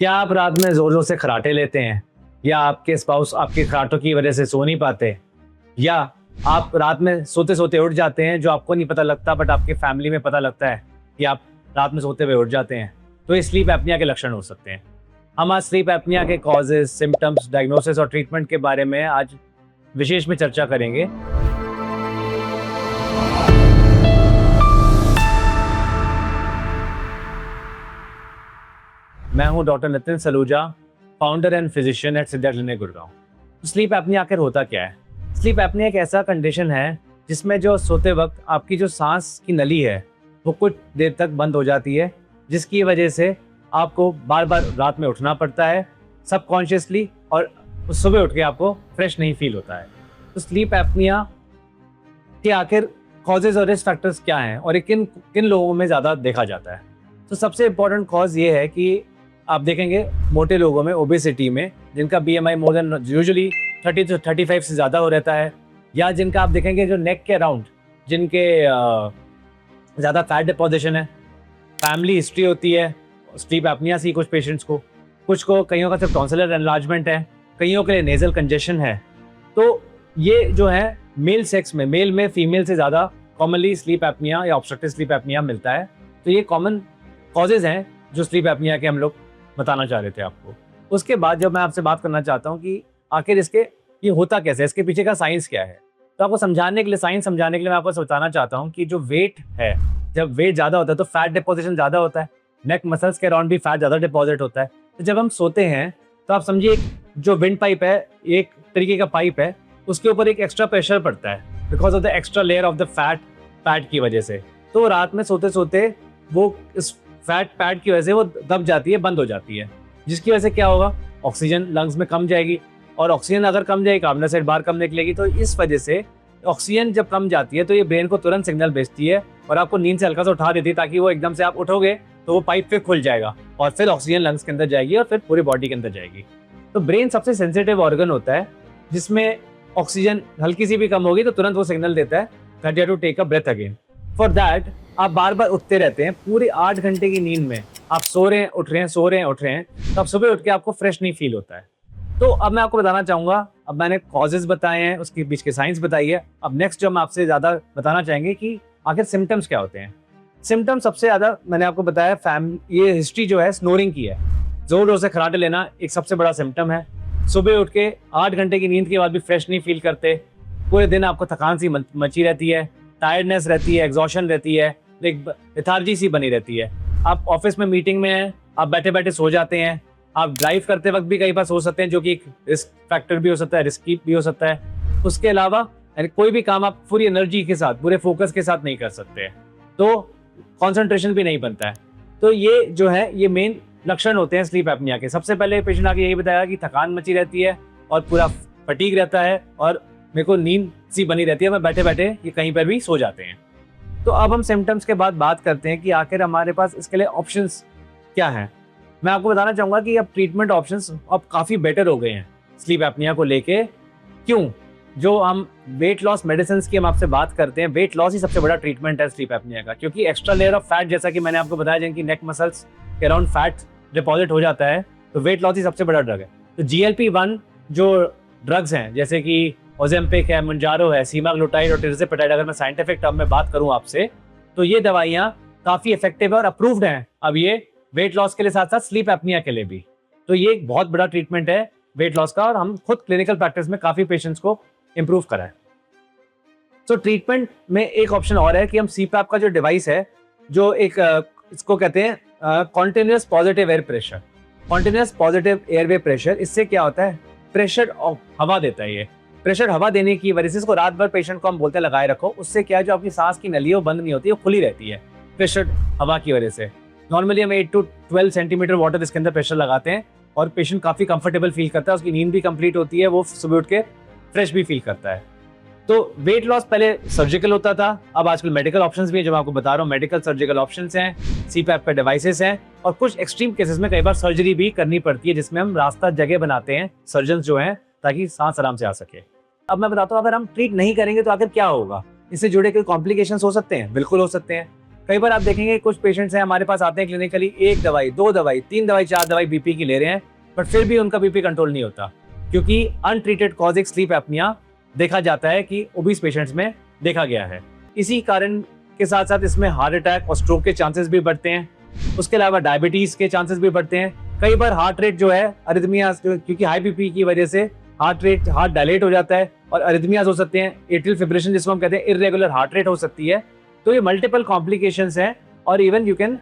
क्या आप रात में जोर जोर से खर्राटे लेते हैं, या आपके स्पाउस आपके खर्राटों की वजह से सो नहीं पाते, या आप रात में सोते सोते उठ जाते हैं जो आपको नहीं पता लगता बट आपके फैमिली में पता लगता है कि आप रात में सोते हुए उठ जाते हैं, तो ये स्लीप एपनिया के लक्षण हो सकते हैं। हम आज स्लीप एपनिया के कॉजेज, सिम्टम्स, डायग्नोसिस और ट्रीटमेंट के बारे में आज विशेष में चर्चा करेंगे। मैं हूं doctor Nitin Saluja, founder and physician at Siddha clinic Gurgaon. Sleep apnoea आखिर होता क्या है? स्लीप एपनिया एक ऐसा कंडीशन है जिसमें जो सोते वक्त आपकी जो सांस की नली है वो कुछ देर तक बंद हो जाती है, जिसकी वजह से आपको बार बार रात में उठना पड़ता है सबकॉन्शियसली, और सुबह उठ के आपको फ्रेश नहीं फील होता है। तो स्लीप एपनिया के आखिर कॉजेज और रिस्क फैक्टर्स क्या हैं और ये किन किन लोगों में ज़्यादा देखा जाता है? तो सबसे इम्पोर्टेंट कॉज ये है कि आप देखेंगे मोटे लोगों में, ओबेसिटी में, जिनका BMI more than usually 30 to 35 से ज़्यादा हो रहता है, या जिनका आप देखेंगे जो नेक के अराउंड जिनके ज़्यादा फैट डिपोजिशन है, फैमिली हिस्ट्री होती है स्लीप एपनिया से कुछ पेशेंट्स को, कुछ को, कईयों का सिर्फ टॉन्सिलर एनलार्जमेंट है, कईयों के लिए नेजल कंजेशन है। तो ये जो है मेल सेक्स में, मेल में फीमेल से ज़्यादा कॉमनली स्लीप एपनिया या ऑब्स्ट्रक्टिव स्लीप एपनिया मिलता है। तो ये कॉमन कॉजेज हैं जो स्लीप एपनिया के हम लोग बताना चाह रहे थे आपको। उसके बाद जब मैं आपसे बात करना चाहता हूँ कि आखिर ये होता कैसे है, इसके पीछे का साइंस क्या है, तो आपको समझाने के लिए, साइंस समझाने के लिए मैं आपको बताना चाहता हूँ कि जो वेट है, जब वेट ज़्यादा होता है तो फैट डिपोजिशन ज़्यादा होता है, नेक मसल्स के अराउंड भी फैट ज़्यादा डिपॉजिट होता है। तो जब हम सोते हैं तो आप समझिए जो विंड पाइप है, एक तरीके का पाइप है, उसके ऊपर एक एक्स्ट्रा प्रेशर पड़ता है because of the extra layer of the fat की वजह से। तो रात में सोते सोते वो इस फैट पैड की वजह से वो दब जाती है, बंद हो जाती है, जिसकी वजह से क्या होगा, ऑक्सीजन लंग्स में कम जाएगी, और ऑक्सीजन अगर कम जाएगी, कार्बन डाइऑक्साइड बाहर कम निकलेगी। तो इस वजह से ऑक्सीजन जब कम जाती है तो ये ब्रेन को तुरंत सिग्नल भेजती है और आपको नींद से हल्का सा उठा देती है, ताकि वो एकदम से आप उठोगे तो वो पाइप फिर खुल जाएगा और फिर ऑक्सीजन लंग्स के अंदर जाएगी और फिर पूरी बॉडी के अंदर जाएगी। तो ब्रेन सबसे सेंसिटिव ऑर्गन होता है जिसमें ऑक्सीजन हल्की सी भी कम होगी तो तुरंत वो सिग्नल देता है that you have to take a breath again. For that आप बार बार उठते रहते हैं, पूरे 8 घंटे की नींद में आप सो रहे हैं, उठ रहे हैं, सो रहे हैं, उठ रहे हैं, तो आप सुबह उठ के आपको फ्रेश नहीं फील होता है। तो अब मैं आपको बताना चाहूंगा, अब मैंने कॉजेज बताए हैं, उसके बीच के साइंस बताई है, अब नेक्स्ट जो हम आपसे ज्यादा बताना चाहेंगे कि आखिर सिम्टम्स क्या होते हैं। सिम्टम्स सबसे ज्यादा मैंने आपको बताया, ये हिस्ट्री जो है स्नोरिंग की है, जोर जोर से खर्राटे लेना एक सबसे बड़ा सिम्टम है। सुबह उठ के 8 घंटे की नींद के बाद भी फ्रेश नहीं फील करते, पूरे दिन आपको थकान सी मची रहती है, टायर्डनेस रहती है, एग्जॉशन रहती है, एक लेथार्जी सी बनी रहती है। आप ऑफिस में मीटिंग में हैं, आप बैठे बैठे सो जाते हैं, आप ड्राइव करते वक्त भी कई बार सो सकते हैं, जो कि एक रिस्क फैक्टर भी हो सकता है, रिस्की भी हो सकता है। उसके अलावा कोई भी काम आप पूरी एनर्जी के साथ, पूरे फोकस के साथ नहीं कर सकते, तो कॉन्सेंट्रेशन भी नहीं बनता है। तो ये जो है ये मेन लक्षण होते हैं स्लीप एपनिया के। सबसे पहले पेशेंट आके यही बताया कि थकान मची रहती है और पूरा फटीग रहता है और मेरे को नींद सी बनी रहती है, मैं बैठे बैठे ये कहीं पर भी सो जाते हैं। तो अब हम सिम्टम्स के बाद बात करते हैं कि आखिर हमारे पास इसके लिए ऑप्शंस क्या हैं। मैं आपको बताना चाहूँगा कि अब ट्रीटमेंट ऑप्शंस अब काफ़ी बेटर हो गए हैं स्लीप एपनिया को लेके। क्यों? जो हम वेट लॉस मेडिसिन की हम आपसे बात करते हैं, वेट लॉस ही सबसे बड़ा ट्रीटमेंट है स्लीप एपनिया का, क्योंकि एक्स्ट्रा लेयर ऑफ फैट, जैसा कि मैंने आपको बताया, जिनकी नेक मसल्स के अराउंड फैट डिपॉजिट हो जाता है, तो वेट लॉस ही सबसे बड़ा ड्रग है। तो GLP-1 जो ड्रग्स हैं, जैसे कि ओजेम्पिक है, मंजारो है, सीमाग्लूटाइड और टिrzepatide, अगर मैं साइंटिफिक टर्म में बात करूं आपसे, तो ये दवाइयां काफी इफेक्टिव है और अप्रूव्ड हैं अब ये वेट लॉस के लिए, साथ साथ स्लीप एपनिया के लिए भी। तो ये एक बहुत बड़ा ट्रीटमेंट है वेट लॉस का, और हम खुद क्लिनिकल प्रैक्टिस में काफी पेशेंट्स को इंप्रूव करा है। तो ट्रीटमेंट में एक ऑप्शन और है कि हम CPAP का जो डिवाइस है, जो एक इसको कहते हैं continuous positive air pressure, continuous positive airway pressure. इससे क्या होता है, प्रेशर हवा देता है। ये प्रेशर हवा देने की वजह से इसको रात भर पेशेंट को हम बोलते हैं लगाए रखो, उससे क्या है, जो आपकी सांस की नली है वो बंद नहीं होती है, वो खुली रहती है प्रेशर हवा की वजह से। नॉर्मली हम 8 to 12 सेंटीमीटर वाटर इसके अंदर प्रेशर लगाते हैं और पेशेंट काफी कंफर्टेबल फील करता है, उसकी नींद भी कंप्लीट होती है, वो सुबह उठ के फ्रेश भी फील करता है। तो वेट लॉस पहले सर्जिकल होता था, अब आजकल मेडिकल ऑप्शंस भी हैं, जो मैं आपको बता रहा हूँ, मेडिकल सर्जिकल ऑप्शंस हैं, CPAP पे डिवाइसेस हैं, और कुछ एक्सट्रीम केसेस में कई बार सर्जरी भी करनी पड़ती है, जिसमें हम रास्ता जगह बनाते हैं सर्जन जो हैं, ताकि सांस आराम से आ सके। अब मैं बताता हूँ, अगर हम ट्रीट नहीं करेंगे तो आखिर क्या होगा, इससे जुड़े कोई कॉम्प्लिकेशंस हो सकते हैं? बिल्कुल हो सकते हैं। कई बार आप देखेंगे कुछ पेशेंट्स हैं हमारे पास आते हैं क्लिनिकली, 1 दवाई 2 दवाई 3 दवाई 4 दवाई बीपी की ले रहे हैं, बट फिर भी उनका बीपी कंट्रोल नहीं होता, क्योंकि अनट्रीटेड कॉजिक स्लीप एपनिया देखा जाता है कि ओबीस पेशेंट्स में देखा गया है। इसी कारण के साथ साथ इसमें हार्ट अटैक और स्ट्रोक के चांसेस भी बढ़ते हैं। उसके अलावा डायबिटीज के चांसेस भी बढ़ते हैं। कई बार हार्ट रेट जो है अरिथमियाज, क्योंकि हाई बीपी की वजह से हार्ट डायलेट हो जाता है और अरिथमियाज हो सकते हैं, एट्रियल फिब्रिलेशन जिसको हम कहते हैं, इर्रेगुलर हार्ट रेट हो सकती है। तो ये मल्टीपल कॉम्प्लिकेशंस हैं और even you can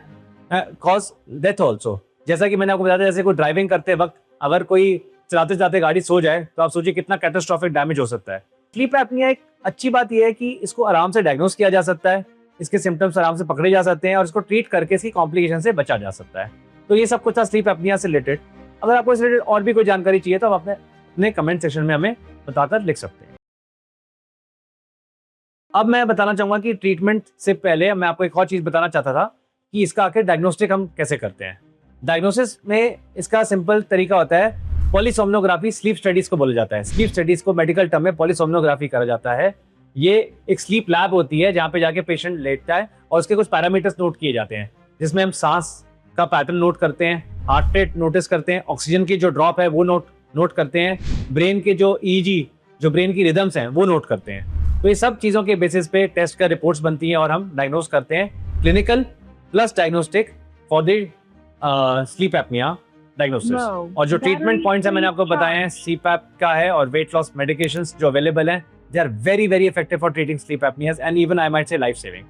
cause death also. जैसा कि मैंने आपको बताया, जैसे कोई ड्राइविंग करते वक्त अगर कोई चलाते चलाते गाड़ी सो जाए तो आप सोचिए कितना कैटास्ट्रॉफिक डैमेज हो सकता है। स्लीप एपनिया एक अच्छी बात यह है कि इसको आराम से डायग्नोस किया जा सकता है, इसके सिम्टम्स आराम से पकड़े जा सकते हैं और इसको ट्रीट करके इसकी कॉम्प्लिकेशन से बचा जा सकता है। तो ये सब कुछ था स्लीप एपनिया से रिलेटेड। अगर आपको इससे रिलेटेड और भी कोई जानकारी चाहिए तो आप अपने कमेंट सेक्शन में हमें बताकर लिख सकते हैं। अब मैं बताना चाहूंगा कि ट्रीटमेंट से पहले मैं आपको एक और चीज बताना चाहता था कि इसका आखिर डायग्नोस्टिक हम कैसे करते हैं। डायग्नोसिस में इसका सिंपल तरीका होता है पॉलीसोम्नोग्राफी। स्लीप स्टडीज को बोला जाता है। स्लीप स्टडीज को मेडिकल टर्म में पॉलीसोम्नोग्राफी करा जाता है। ये एक स्लीप लैब होती है जहाँ पे जाके पेशेंट लेटता है और उसके कुछ पैरामीटर्स नोट किए जाते हैं, जिसमें हम सांस का पैटर्न नोट करते हैं, हार्ट रेट नोटिस करते हैं, ऑक्सीजन की जो ड्रॉप है वो नोट करते हैं, ब्रेन के जो ईजी, जो ब्रेन की रिदम्स हैं वो नोट करते हैं। तो ये सब चीज़ों के बेसिस पे टेस्ट का रिपोर्ट्स बनती हैं और हम डायग्नोस करते हैं clinical plus diagnostic for the sleep apnoea diagnosis. और जो ट्रीटमेंट पॉइंट्स है मैंने आपको बताए हैं, सीपैप का है और वेट लॉस मेडिकेशंस जो अवेलेबल हैं, they are very very effective for treating sleep apnoeas and even I might say life saving.